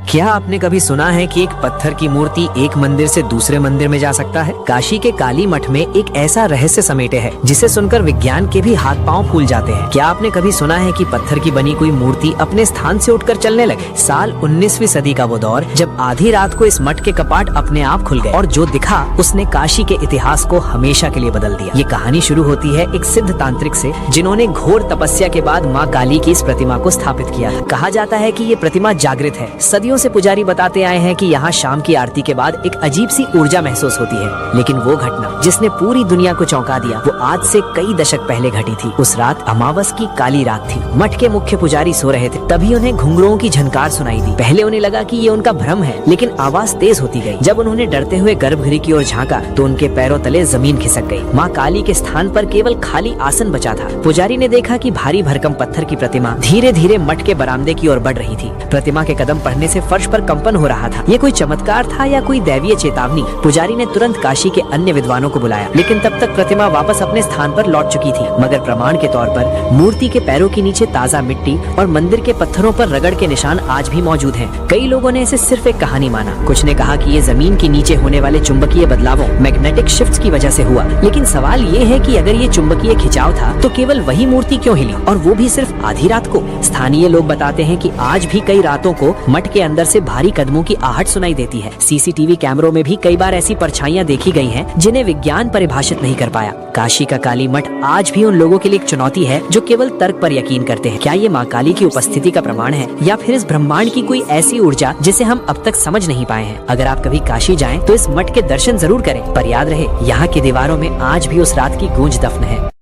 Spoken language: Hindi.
क्या आपने कभी सुना है कि एक पत्थर की मूर्ति एक मंदिर से दूसरे मंदिर में जा सकता है? काशी के काली मठ में एक ऐसा रहस्य समेटे है जिसे सुनकर विज्ञान के भी हाथ पांव फूल जाते हैं। क्या आपने कभी सुना है कि पत्थर की बनी कोई मूर्ति अपने स्थान से उठकर चलने लगे? साल 19वीं सदी का वो दौर जब आधी रात को इस मठ के कपाट अपने आप खुल गए और जो दिखा उसने काशी के इतिहास को हमेशा के लिए बदल दिया। ये कहानी शुरू होती है एक सिद्ध तांत्रिक से जिन्होंने घोर तपस्या के बाद माँ काली की इस प्रतिमा को स्थापित किया। कहा जाता है कि ये प्रतिमा जागृत है। सदियों से पुजारी बताते आए हैं कि यहाँ शाम की आरती के बाद एक अजीब सी ऊर्जा महसूस होती है। लेकिन वो घटना जिसने पूरी दुनिया को चौंका दिया वो आज से कई दशक पहले घटी थी। उस रात अमावस की काली रात थी। मठ के मुख्य पुजारी सो रहे थे, तभी उन्हें घुंघरुओं की झनकार सुनाई दी। पहले उन्हें लगा कि ये उनका भ्रम है, लेकिन आवाज तेज होती गई। जब उन्होंने डरते हुए गर्भगृह की ओर झांका तो उनके पैरों तले जमीन खिसक गई। माँ काली के स्थान पर केवल खाली आसन बचा था। पुजारी ने देखा कि भारी भरकम पत्थर की प्रतिमा धीरे धीरे मठ के बरामदे की ओर बढ़ रही थी। प्रतिमा के कदम पड़ने से फर्श पर कंपन हो रहा था। ये कोई चमत्कार था या कोई दैवीय चेतावनी? पुजारी ने तुरंत काशी के अन्य विद्वानों को बुलाया, लेकिन तब तक प्रतिमा वापस अपने स्थान पर लौट चुकी थी। मगर प्रमाण के तौर पर मूर्ति के पैरों के नीचे ताजा मिट्टी और मंदिर के पत्थरों पर रगड़ के निशान आज भी मौजूद हैं। कई लोगों ने इसे सिर्फ एक कहानी माना। कुछ ने कहा कि ये जमीन के नीचे होने वाले चुंबकीय बदलावों मैग्नेटिक शिफ्ट्स की वजह से हुआ। लेकिन सवाल ये है कि अगर ये चुंबकीय खिंचाव था तो केवल वही मूर्ति क्यों हिली, और वो भी सिर्फ आधी रात को? स्थानीय लोग बताते हैं कि आज भी कई रातों को मठ के अंदर से भारी कदमों की आहट सुनाई देती है। सीसीटीवी कैमरों में भी कई बार ऐसी परछाइयां देखी गई हैं जिन्हें विज्ञान परिभाषित नहीं कर पाया। काशी का काली मठ आज भी उन लोगों के लिए एक चुनौती है जो केवल तर्क पर यकीन करते हैं। क्या ये माँ काली की उपस्थिति का प्रमाण है या फिर इस ब्रह्मांड की कोई ऐसी ऊर्जा जिसे हम अब तक समझ नहीं पाए हैं? अगर आप कभी काशी जाएं तो इस मठ के दर्शन जरूर करें, पर याद रहे यहाँ की दीवारों में आज भी उस रात की गूंज दफन है।